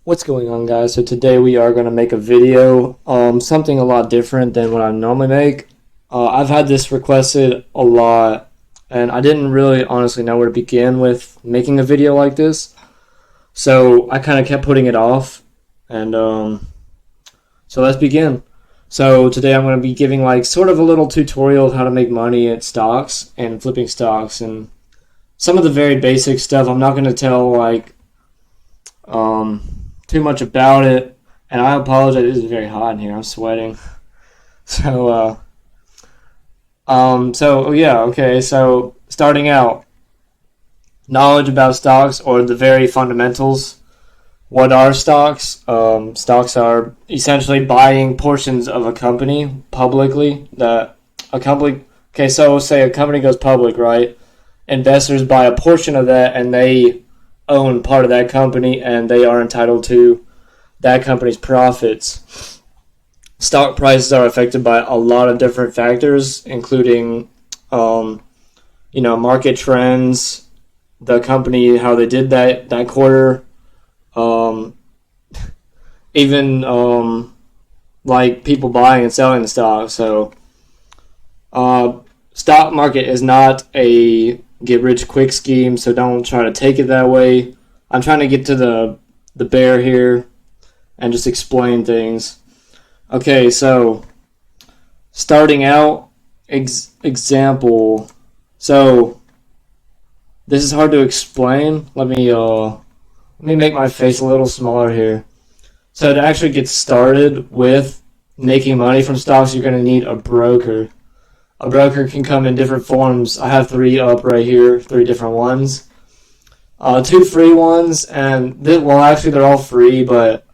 What's going on, guys? So today we are going to make a video, something a lot different than what I normally make. I've had this requested a lot, and I didn't really honestly know where to begin with making a video like this. So I kind of kept putting it off, and so let's begin. So today I'm going to be giving like sort of a little tutorial of how to make money at stocks and flipping stocks, and some of the very basic stuff. I'm not going to tell too much about it, and I apologize. It is very hot in here. I'm sweating. So, okay. So, starting out, knowledge about stocks or the very fundamentals. What are stocks? Stocks are essentially buying portions of a company publicly. Okay, so say a company goes public, right? Investors buy a portion of that, and they own part of that company, and they are entitled to that company's profits. Stock prices are affected by a lot of different factors, including, market trends, the company, how they did that quarter, even like people buying and selling the stock. So, stock market is not a get rich quick scheme, so don't try to take it that way. I'm trying to get to the bear here and just explain things. Okay, so starting out, example. So this is hard to explain. Let me make my face a little smaller here. So to actually get started with making money from stocks, you're going to need a broker. A broker can come in different forms. I have 3 up right here, 3 different ones. 2 free ones, and actually they're all free, but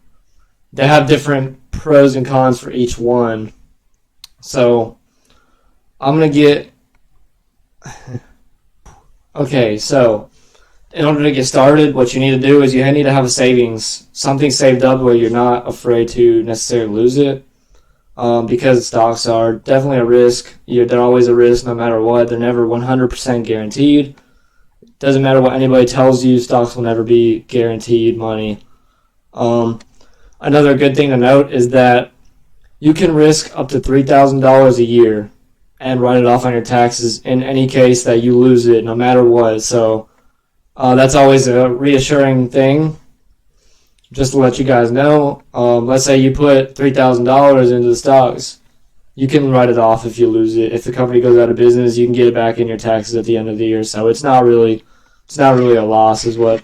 they have different pros and cons for each one. So I'm gonna get okay. So in order to get started, what you need to do is you need to have a savings, something saved up where you're not afraid to necessarily lose it. Because stocks are definitely a risk. They're always a risk no matter what. They're never 100% guaranteed. Doesn't matter what anybody tells you, stocks will never be guaranteed money. Another good thing to note is that you can risk up to $3,000 a year and write it off on your taxes in any case that you lose it, no matter what. So that's always a reassuring thing. Just to let you guys know, let's say you put $3,000 into the stocks, you can write it off if you lose it. If the company goes out of business, you can get it back in your taxes at the end of the year. So it's not really a loss, is what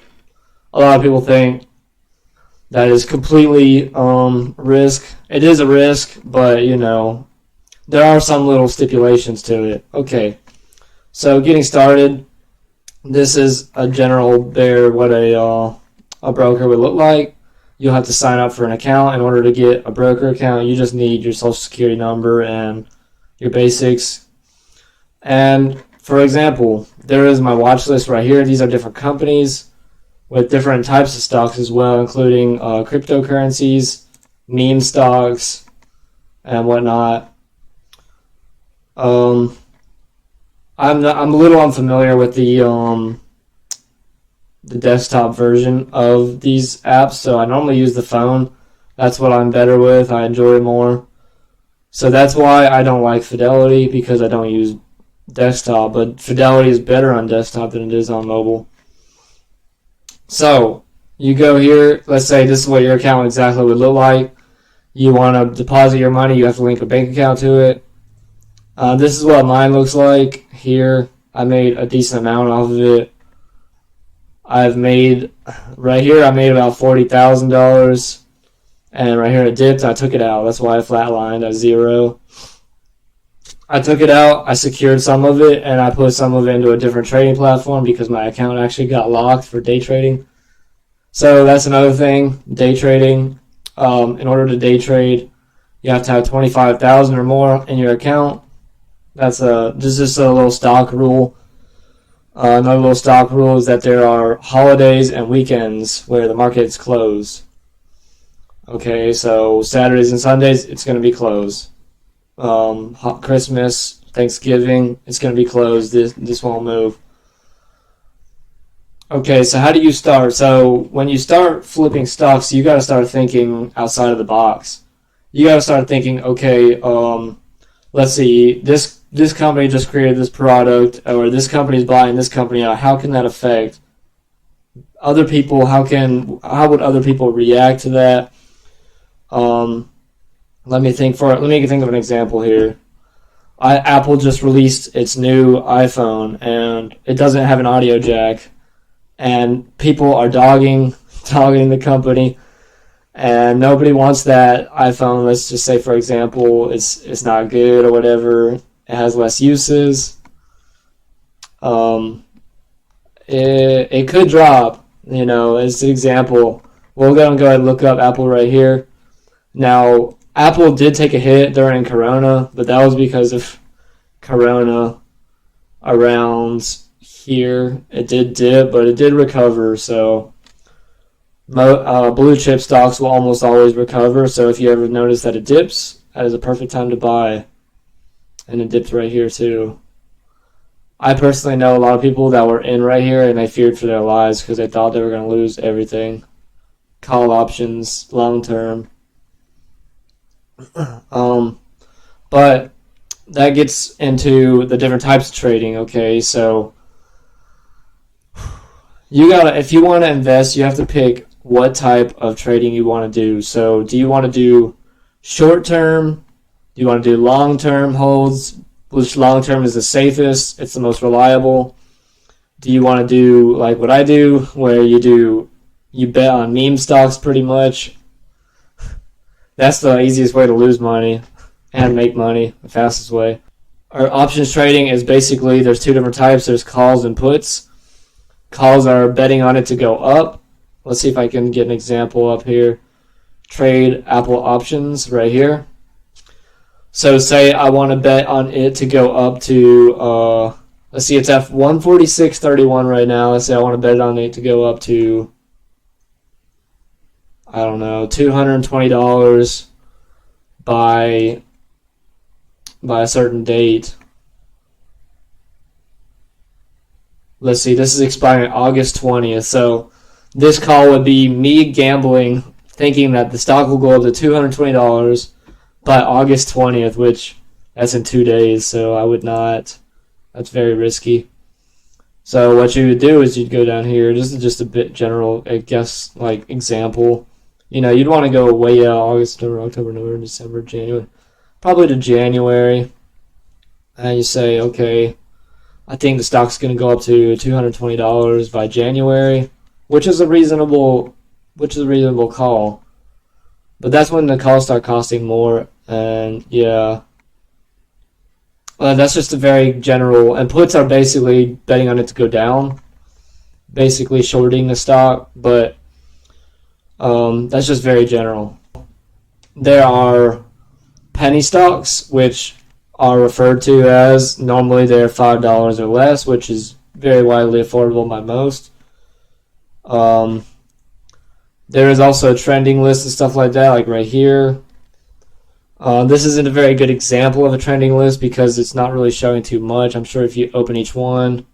a lot of people think. That is completely risk. It is a risk, but there are some little stipulations to it. Okay, so getting started. This is a general what a broker would look like. You'll have to sign up for an account. In order to get a broker account, you just need your social security number and your basics. And for example, there is my watch list right here. These are different companies with different types of stocks as well, including cryptocurrencies, meme stocks, and whatnot. I'm a little unfamiliar with the desktop version of these apps, so I normally use the phone. That's what I'm better with. I enjoy it more. So that's why I don't like Fidelity, because I don't use desktop, but Fidelity is better on desktop than it is on mobile. So you go here, let's say this is what your account exactly would look like. You want to deposit your money, you have to link a bank account to it. This is what mine looks like here. I made a decent amount off of it. I made about $40,000, and right here it dipped. I took it out. That's why I flatlined at 0. I took it out. I secured some of it, and I put some of it into a different trading platform because my account actually got locked for day trading. So that's another thing, day trading. In order to day trade, you have to have 25,000 or more in your account. This is just a little stock rule. Another little stock rule is that there are holidays and weekends where the market is closed. Okay, so Saturdays and Sundays, it's going to be closed. Christmas, Thanksgiving, it's going to be closed. This won't move. Okay, so how do you start? So when you start flipping stocks, you got to start thinking outside of the box. You got to start thinking, okay, let's see, this company just created this product, or this company's buying this company out. How can that affect other people? How would other people react to that? Um, let me think of an example here. Apple just released its new iPhone, and it doesn't have an audio jack, and people are dogging the company, and nobody wants that iPhone. Let's just say, for example, it's not good or whatever. It has less uses. Um, it could drop. As an example, we'll go ahead and look up Apple right here. Now, Apple did take a hit during Corona, but that was because of Corona around here. It did dip, but it did recover. So, blue chip stocks will almost always recover. So, if you ever notice that it dips, that is a perfect time to buy. And it dips right here, too. I personally know a lot of people that were in right here and they feared for their lives because they thought they were going to lose everything. Call options, long term. But that gets into the different types of trading. Okay, so if you want to invest, you have to pick what type of trading you want to do. So do you want to do short term? Do you want to do long term holds? Which long term is the safest? It's the most reliable. Do you want to do like what I do, where you bet on meme stocks pretty much? That's the easiest way to lose money and make money, the fastest way. Our options trading is basically, there's two different types. There's calls and puts. Calls are betting on it to go up. Let's see if I can get an example up here. Trade Apple options right here. So say I want to bet on it to go up to, let's see, it's at 146.31 right now. Let's say I want to bet on it to go up to, I don't know, $220 by a certain date. Let's see, this is expiring August 20th. So this call would be me gambling, thinking that the stock will go up to $220 by August 20th, which that's in 2 days, so I would not. That's very risky. So what you would do is you'd go down here. This is just a bit general, I guess, like example. You'd want to go way out August, September, October, November, December, January. Probably to January. And you say, okay, I think the stock's going to go up to $220 by January, which is a reasonable call. But that's when the calls start costing more, and yeah. That's just a very general, and puts are basically betting on it to go down, basically shorting the stock, but that's just very general. There are penny stocks, which are referred to as, normally they're $5 or less, which is very widely affordable by most. There is also a trending list and stuff like that, like right here. This isn't a very good example of a trending list because it's not really showing too much. I'm sure if you open each one,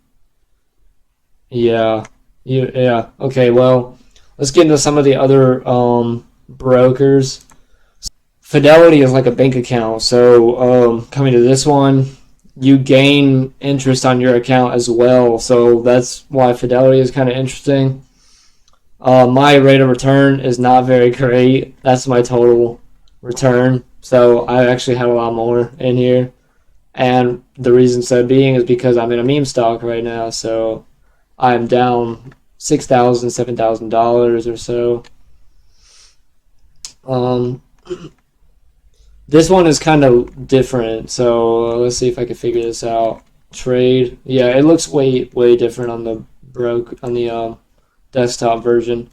yeah. Okay, well, let's get into some of the other brokers. Fidelity is like a bank account, so coming to this one, you gain interest on your account as well, so that's why Fidelity is kind of interesting. My rate of return is not very great. That's my total return, so I actually had a lot more in here, and the reason so being is because I'm in a meme stock right now, so I'm down $6,000, $7,000 or so. This one is kind of different, so let's see if I can figure this out. Trade, yeah, it looks way different on the desktop version.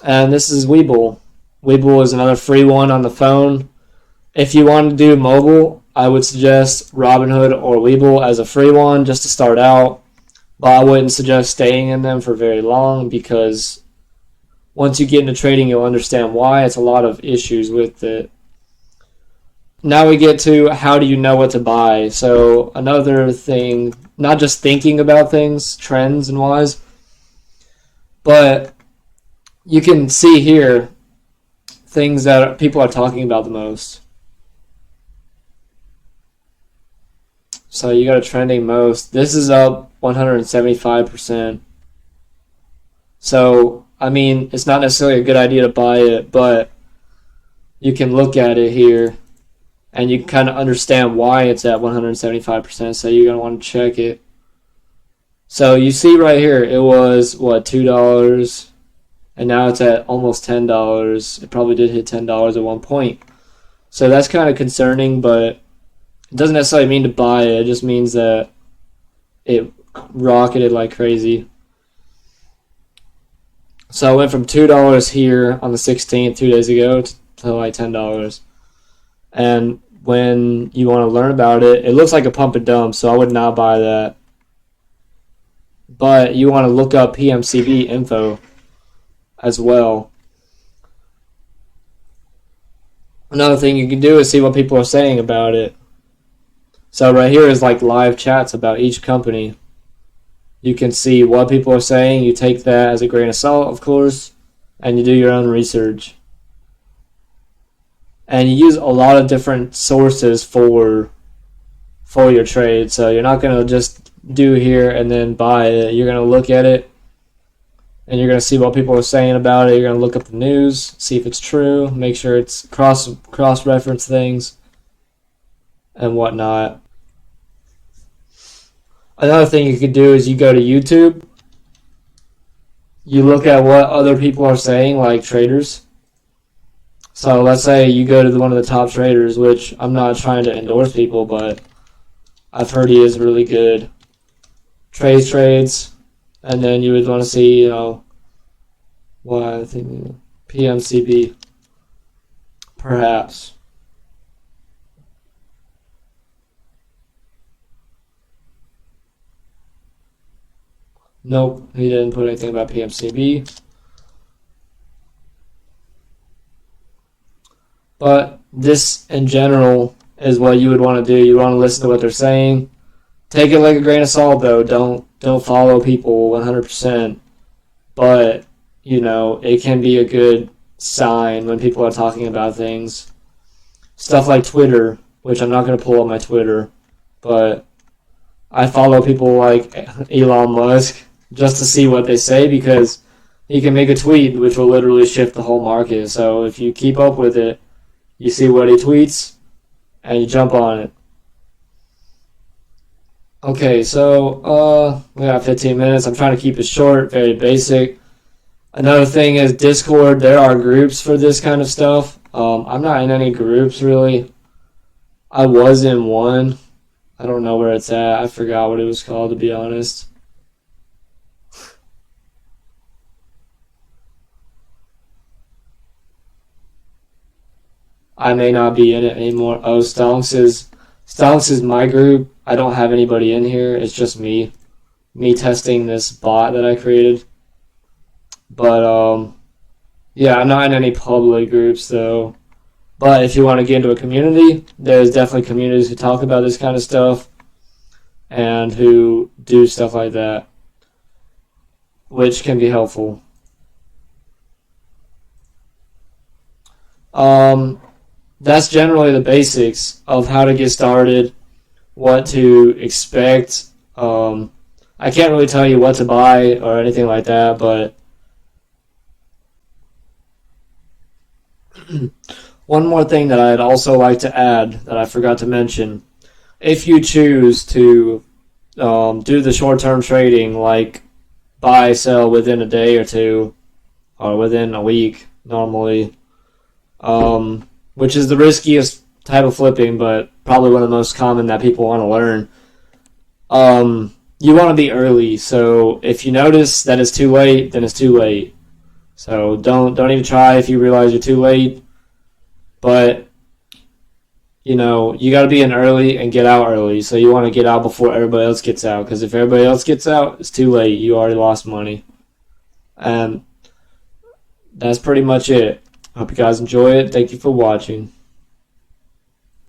And this is Webull. Webull is another free one on the phone. If you want to do mobile, I would suggest Robinhood or Webull as a free one just to start out. But I wouldn't suggest staying in them for very long because once you get into trading, you'll understand why. It's a lot of issues with it. Now we get to how do you know what to buy. So another thing, not just thinking about things, trends and whys, But you can see here things that people are talking about the most. So you got a trending most. This is up 175%. So, I mean, it's not necessarily a good idea to buy it, but you can look at it here and you can kind of understand why it's at 175%. So you're going to want to check it. So you see right here, it was, what, $2, and now it's at almost $10. It probably did hit $10 at one point. So that's kind of concerning, but it doesn't necessarily mean to buy it. It just means that it rocketed like crazy. So I went from $2 here on the 16th, 2 days ago, to like $10. And when you want to learn about it, it looks like a pump and dump, so I would not buy that. But you want to look up PMCB info as well. Another thing you can do is see what people are saying about it. So right here is like live chats about each company. You can see what people are saying. You take that as a grain of salt, of course, and you do your own research. And you use a lot of different sources for your trade. So you're not going to just do here and then buy it. You're going to look at it, and you're going to see what people are saying about it. You're going to look up the news, see if it's true, make sure it's cross-reference things and whatnot. Another thing you could do is you go to YouTube. You look at what other people are saying, like traders. So let's say you go to one of the top traders, which I'm not trying to endorse people, but I've heard he is really good. Trades, and then you would want to see, what I think, PMCB, perhaps. Nope, he didn't put anything about PMCB. But this, in general, is what you would want to do. You want to listen to what they're saying. Take it like a grain of salt, though. Don't follow people 100%. But, it can be a good sign when people are talking about things. Stuff like Twitter, which I'm not going to pull up my Twitter, but I follow people like Elon Musk just to see what they say, because he can make a tweet which will literally shift the whole market. So if you keep up with it, you see what he tweets, and you jump on it. Okay, so we got 15 minutes. I'm trying to keep it short, very basic. Another thing is Discord. There are groups for this kind of stuff. I'm not in any groups, really. I was in one. I don't know where it's at. I forgot what it was called, to be honest. I may not be in it anymore. Oh, Stonks is my group. I don't have anybody in here. It's just me testing this bot that I created. But yeah, I'm not in any public groups though. But if you want to get into a community, there's definitely communities who talk about this kind of stuff and who do stuff like that, which can be helpful. That's generally the basics of how to get started, what to expect. I can't really tell you what to buy or anything like that, but one more thing that I'd also like to add that I forgot to mention. If you choose to do the short-term trading, like buy, sell within a day or two, or within a week normally, which is the riskiest type of flipping, but probably one of the most common that people want to learn. You want to be early, so if you notice that it's too late, then it's too late. So don't even try if you realize you're too late. But you got to be in early and get out early. So you want to get out before everybody else gets out, because if everybody else gets out, it's too late. You already lost money. And that's pretty much it. Hope you guys enjoy it. Thank you for watching.